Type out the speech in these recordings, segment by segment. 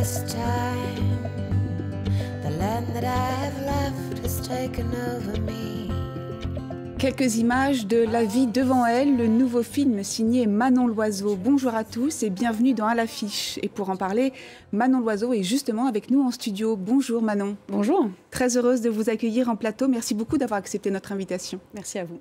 this time, the land that I have left has taken over me. Quelques images de La vie devant elle, le nouveau film signé Manon Loiseau. Bonjour à tous et bienvenue dans À l'affiche. Et pour en parler, Manon Loiseau est justement avec nous en studio. Bonjour Manon. Bonjour. Très heureuse de vous accueillir en plateau. Merci beaucoup d'avoir accepté notre invitation. Merci à vous.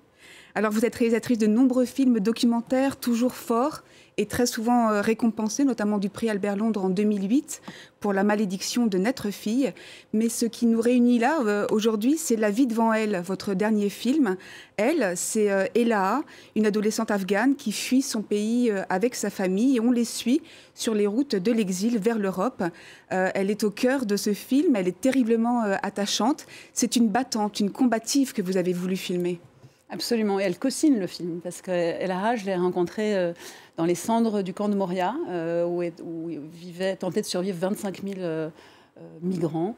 Alors vous êtes réalisatrice de nombreux films documentaires, toujours forts et très souvent récompensés, notamment du prix Albert Londres en 2008 pour La malédiction de naître fille. Mais ce qui nous réunit là aujourd'hui, c'est La vie devant elle, votre dernier film. Elle, c'est Elaha, une adolescente afghane qui fuit son pays avec sa famille et on les suit sur les routes de l'exil vers l'Europe. Elle est au cœur de ce film, elle est terriblement attachante. C'est une battante, une combative que vous avez voulu filmer. Absolument, et elle co-signe le film, parce qu'Elaha, je l'ai rencontrée dans les cendres du camp de Moria, où tentaient de survivre 25 000 migrants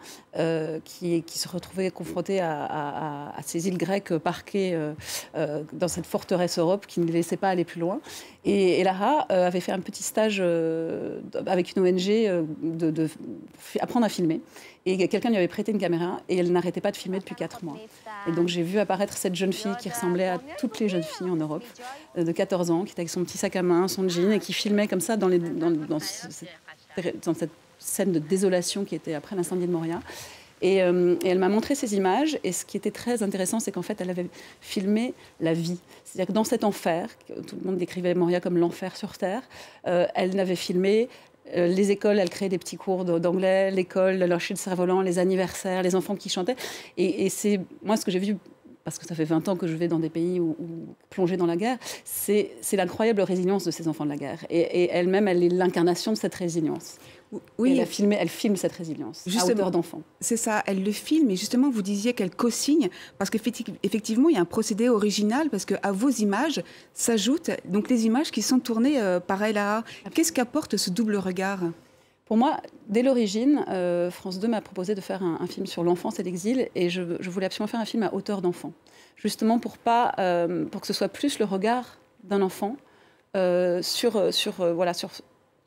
qui se retrouvaient confrontés à ces îles grecques parquées dans cette forteresse Europe qui ne les laissait pas aller plus loin. Et Elaha avait fait un petit stage avec une ONG apprendre à filmer. Et quelqu'un lui avait prêté une caméra et elle n'arrêtait pas de filmer depuis 4 mois. Et donc j'ai vu apparaître cette jeune fille qui ressemblait à toutes les jeunes filles en Europe, de 14 ans, qui était avec son petit sac à main, son jean, et qui filmait comme ça dans cette scène de désolation qui était après l'incendie de Moria. Et elle m'a montré ces images. Et ce qui était très intéressant, c'est qu'en fait, elle avait filmé la vie. C'est-à-dire que dans cet enfer, tout le monde décrivait Moria comme l'enfer sur Terre, elle n'avait filmé les écoles, elle créait des petits cours d'anglais, l'école, le marché de cerf-volant, les anniversaires, les enfants qui chantaient. Et c'est moi ce que j'ai vu, parce que ça fait 20 ans que je vais dans des pays où plongés dans la guerre, c'est l'incroyable résilience de ces enfants de la guerre. Et elle-même, elle est l'incarnation de cette résilience. Oui, elle filme cette résilience à hauteur d'enfant. C'est ça, elle le filme. Et justement, vous disiez qu'elle co-signe, parce qu'effectivement, il y a un procédé original, parce qu'à vos images s'ajoutent donc les images qui sont tournées par Elaha. Qu'est-ce qu'apporte ce double regard ? Pour moi, dès l'origine, France 2 m'a proposé de faire un film sur l'enfance et l'exil, et je voulais absolument faire un film à hauteur d'enfant, justement pour que ce soit plus le regard d'un enfant sur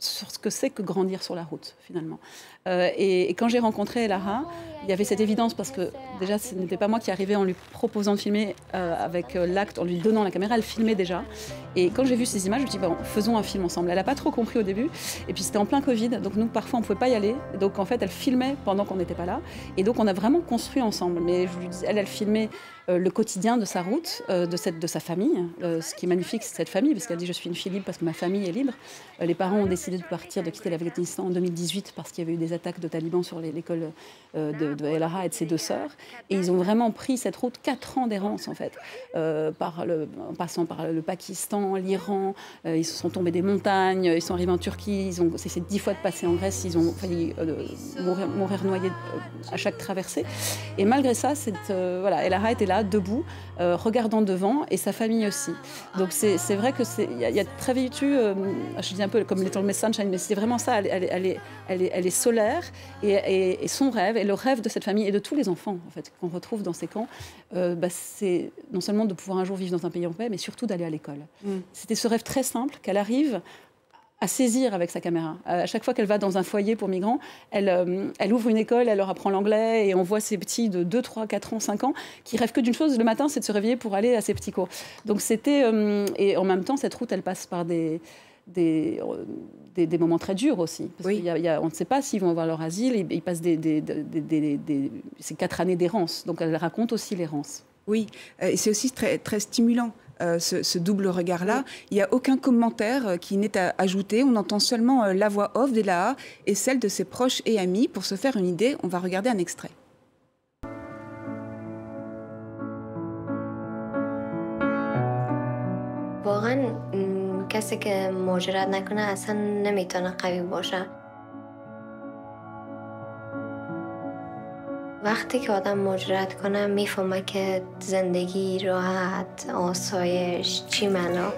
ce que c'est que grandir sur la route, finalement. Et quand j'ai rencontré Elaha, il y avait cette évidence, parce que déjà, ce n'était pas moi qui arrivais en lui proposant de filmer avec l'acte, en lui donnant la caméra, elle filmait déjà. Et quand j'ai vu ces images, je me suis dit, bon, faisons un film ensemble. Elle n'a pas trop compris au début, et puis c'était en plein Covid, donc nous, parfois, on ne pouvait pas y aller. Donc en fait, elle filmait pendant qu'on n'était pas là, et donc on a vraiment construit ensemble. Mais je lui dis, elle filmait le quotidien de sa route, de sa famille. Ce qui est magnifique, c'est cette famille, parce qu'elle dit, je suis une fille libre parce que ma famille est libre. Les parents ont décidé de quitter l'Afghanistan en 2018 parce qu'il y avait eu des attaques de talibans sur l'école de Elaha et de ses 2 sœurs. Et ils ont vraiment pris cette route, 4 ans d'errance en fait, en passant par le Pakistan, l'Iran. Ils se sont tombés des montagnes, ils sont arrivés en Turquie, ils ont essayé 10 fois de passer en Grèce, ils ont failli mourir noyés à chaque traversée. Et malgré ça, Elaha était là, debout, regardant devant, et sa famille aussi. Donc c'est vrai que il y a très vite eu, je dis un peu comme Little Miss Sunshine, mais c'est vraiment ça. Elle est solaire, et son rêve, et le rêve de cette famille et de tous les enfants en fait qu'on retrouve dans ces camps, c'est non seulement de pouvoir un jour vivre dans un pays en paix, mais surtout d'aller à l'école. C'était ce rêve très simple qu'elle arrive à saisir avec sa caméra. À chaque fois qu'elle va dans un foyer pour migrants, elle ouvre une école, elle leur apprend l'anglais, et on voit ces petits de 2, 3, 4 ans, 5 ans qui rêvent que d'une chose le matin, c'est de se réveiller pour aller à ces petits cours. Donc c'était... et en même temps, cette route, elle passe par des moments très durs aussi. Parce on ne sait pas s'ils vont avoir leur asile, et ils passent ces 4 années d'errance. Donc elle raconte aussi l'errance. Oui, et c'est aussi très, très stimulant. Ce double regard-là. Il n'y a aucun commentaire qui n'est à ajouter. On entend seulement la voix off d'Elaha et celle de ses proches et amis. Pour se faire une idée, on va regarder un extrait. واقعا کسی که مهاجرت نکنه اصلا نمیتونه قوی باشه. وقتی که آدم مهاجرت کنه میفهمه که زندگی راحت، آسایش چی معنا.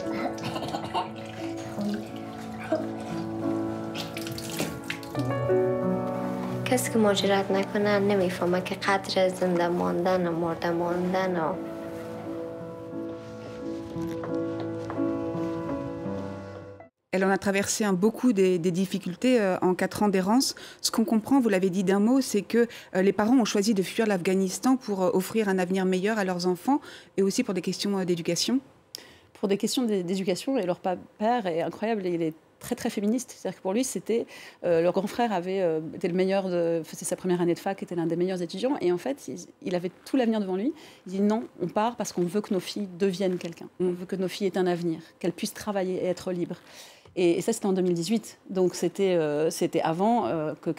کسی که مهاجرت نکنه نمیفهمه که قدر زنده ماندن و مرده ماندن و Elle en a traversé beaucoup des difficultés en 4 ans d'errance. Ce qu'on comprend, vous l'avez dit d'un mot, c'est que les parents ont choisi de fuir l'Afghanistan pour offrir un avenir meilleur à leurs enfants et aussi pour des questions d'éducation. Pour des questions d'éducation, et leur père est incroyable, il est très très féministe. C'est-à-dire que pour lui, c'était leur grand frère était le meilleur, faisait sa première année de fac, était l'un des meilleurs étudiants, et en fait, il avait tout l'avenir devant lui. Il dit non, on part parce qu'on veut que nos filles deviennent quelqu'un. On veut que nos filles aient un avenir, qu'elles puissent travailler et être libres. Et ça, c'était en 2018. Donc, c'était avant que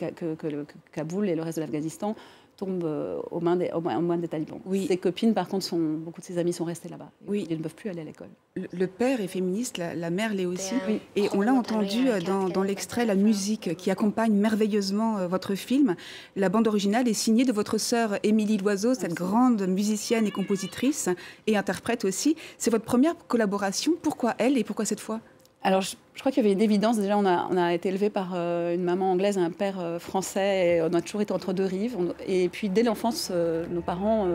Kaboul et le reste de l'Afghanistan tombent aux mains des talibans. Oui. Ses copines, par contre, beaucoup de ses amis sont restés là-bas. Oui. Ils ne peuvent plus aller à l'école. Le père est féministe, la mère l'est aussi. Oui. Et on l'a entendu dans l'extrait, la musique qui accompagne merveilleusement votre film. La bande originale est signée de votre sœur Émilie Loiseau, cette grande musicienne et compositrice et interprète aussi. C'est votre première collaboration. Pourquoi elle et pourquoi cette fois ? Alors, je crois qu'il y avait une évidence. Déjà, on a été élevé par une maman anglaise et un père français. Et on a toujours été entre deux rives. Et puis, dès l'enfance, nos parents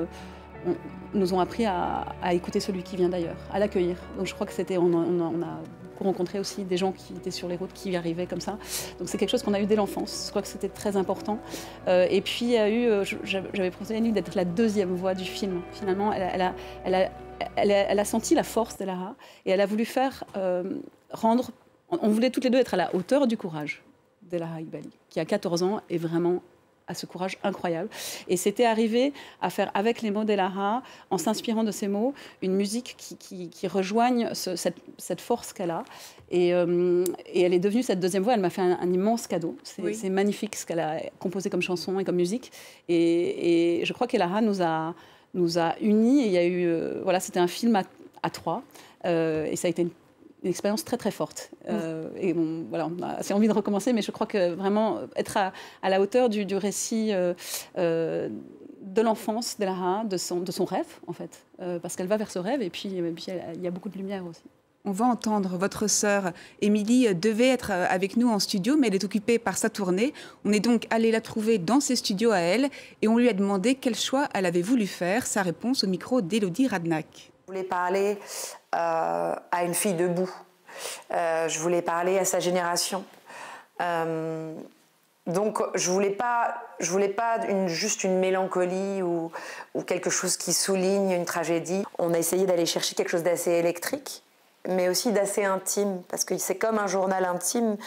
nous ont appris à écouter celui qui vient d'ailleurs, à l'accueillir. Donc, je crois que on a rencontré aussi des gens qui étaient sur les routes, qui arrivaient comme ça. Donc, c'est quelque chose qu'on a eu dès l'enfance. Je crois que c'était très important. Et puis, il y a eu... J'avais proposé à Annie d'être la deuxième voix du film. Finalement, elle a senti la force d'Elara et elle a voulu faire... On voulait toutes les deux être à la hauteur du courage d'Elara Iqbali, qui à 14 ans est vraiment à ce courage incroyable. Et c'était arrivé à faire avec les mots d'Elara, en s'inspirant de ces mots, une musique qui rejoigne cette force qu'elle a. Et elle est devenue cette deuxième voix. Elle m'a fait un immense cadeau. C'est magnifique ce qu'elle a composé comme chanson et comme musique. Et je crois qu'Elara nous a unis. Et il y a eu, c'était un film à 3. Et ça a été une expérience très très forte. Et on a assez envie de recommencer, mais je crois que vraiment être à la hauteur du récit de l'enfance d'Elara, de son rêve en fait, parce qu'elle va vers ce rêve et puis il y a beaucoup de lumière aussi. On va entendre votre sœur Émilie devait être avec nous en studio, mais elle est occupée par sa tournée. On est donc allé la trouver dans ses studios à elle et on lui a demandé quel choix elle avait voulu faire. Sa réponse au micro d'Élodie Radnac. Je voulais parler à une fille debout. Je voulais parler à sa génération. Donc, je voulais pas juste une mélancolie ou quelque chose qui souligne une tragédie. On a essayé d'aller chercher quelque chose d'assez électrique, mais aussi d'assez intime, parce que c'est comme un journal intime.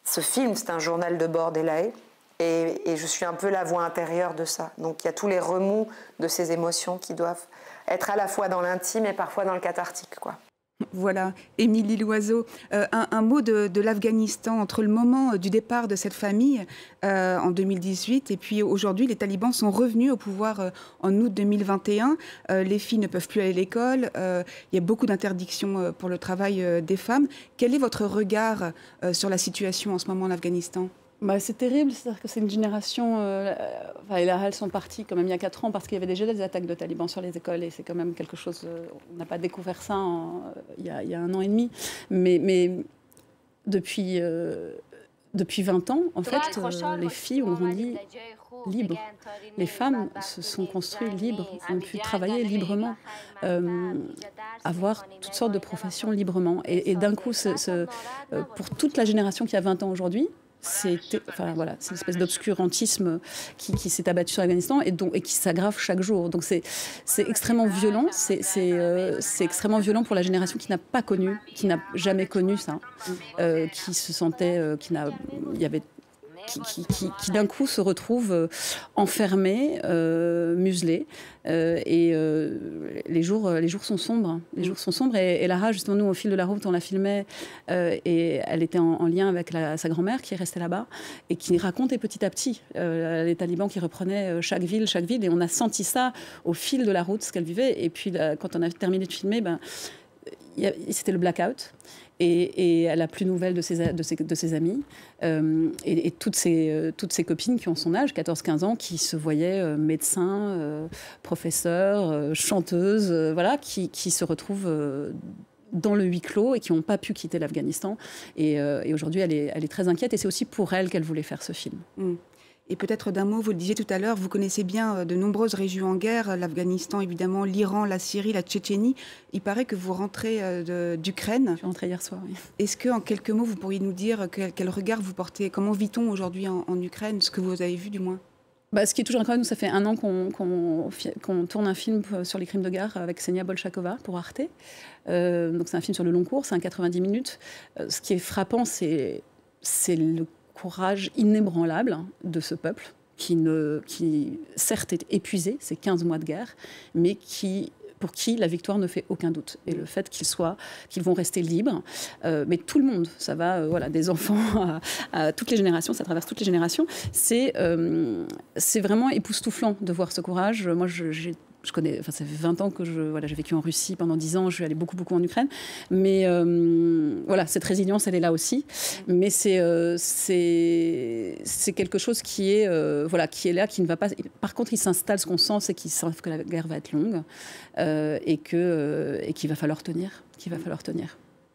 Ce film, c'est un journal de bord d'Elaé. Et je suis un peu la voix intérieure de ça. Donc, il y a tous les remous de ces émotions qui doivent être à la fois dans l'intime et parfois dans le cathartique, quoi. Voilà, Émilie Loiseau. Un mot de l'Afghanistan, entre le moment du départ de cette famille en 2018 et puis aujourd'hui, les talibans sont revenus au pouvoir en août 2021. Les filles ne peuvent plus aller à l'école. Il y a beaucoup d'interdictions pour le travail des femmes. Quel est votre regard sur la situation en ce moment en Afghanistan ? C'est terrible, c'est-à-dire que c'est une génération... elles sont parties quand même il y a 4 ans parce qu'il y avait déjà des attaques de talibans sur les écoles et c'est quand même quelque chose... on n'a pas découvert ça il y a 1 an et demi. Mais depuis 20 ans, en fait, les filles ont grandi libres. Les femmes se sont construites libres, ont pu travailler librement, avoir toutes sortes de professions librement. Et d'un coup, pour toute la génération qui a 20 ans aujourd'hui, c'est une espèce d'obscurantisme qui s'est abattu sur l'Afghanistan et qui s'aggrave chaque jour. Donc c'est extrêmement violent. C'est extrêmement violent pour la génération qui n'a pas connu, qui n'a jamais connu ça, qui se sentait, qui d'un coup se retrouve enfermé, muselé. Les jours sont sombres. Les jours sont sombres. Et Lara, justement, nous, au fil de la route, on la filmait. Et elle était en lien avec sa grand-mère qui est restée là-bas et qui racontait petit à petit les talibans qui reprenaient chaque ville. Et on a senti ça au fil de la route, ce qu'elle vivait. Et puis, quand on a terminé de filmer, c'était le blackout. Et elle n'a plus de nouvelles de ses amis. Et toutes ses copines qui ont son âge, 14-15 ans, qui se voyaient médecins, professeurs, chanteuses, qui se retrouvent dans le huis clos et qui n'ont pas pu quitter l'Afghanistan. Et aujourd'hui, elle est très inquiète. Et c'est aussi pour elle qu'elle voulait faire ce film. Et peut-être d'un mot, vous le disiez tout à l'heure, vous connaissez bien de nombreuses régions en guerre, l'Afghanistan évidemment, l'Iran, la Syrie, la Tchétchénie. Il paraît que vous rentrez d'Ukraine. Je suis rentrée hier soir, oui. Est-ce qu'en quelques mots, vous pourriez nous dire quel regard vous portez, comment vit-on aujourd'hui en Ukraine, ce que vous avez vu du moins? Ce qui est toujours incroyable, nous, ça fait 1 an qu'on tourne un film sur les crimes de guerre avec Ksenia Bolshakova pour Arte. Donc c'est un film sur le long cours, c'est un 90 minutes. Ce qui est frappant, c'est le courage inébranlable de ce peuple qui certes est épuisé, c'est 15 mois de guerre, mais pour qui la victoire ne fait aucun doute. Et le fait qu'ils vont rester libres, mais tout le monde, ça va des enfants à toutes les générations, ça traverse toutes les générations, c'est vraiment époustouflant de voir ce courage. Moi, je connais, ça fait 20 ans que j'ai vécu en Russie pendant 10 ans, je suis allée beaucoup en Ukraine, mais cette résilience, elle est là aussi, mais c'est quelque chose qui est là, qui ne va pas. Par contre, il s'installe, ce qu'on sent, c'est qu'ils savent que la guerre va être longue et qu'il va falloir tenir,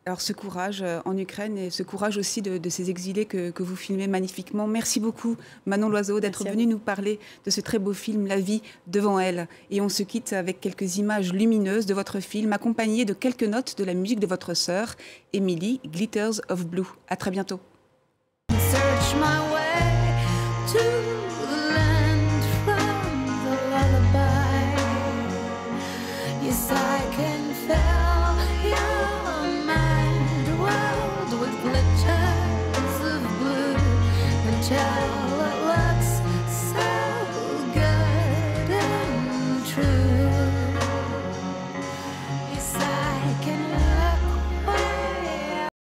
Alors ce courage en Ukraine et ce courage aussi de ces exilés que vous filmez magnifiquement. Merci beaucoup Manon Loiseau d'être venue nous parler de ce très beau film La vie devant elle. Et on se quitte avec quelques images lumineuses de votre film accompagnées de quelques notes de la musique de votre sœur, Emily Glitters of Blue. À très bientôt. Search my way to the land from the lullaby. Yes, I can fill your mad world with glitters of blue and tell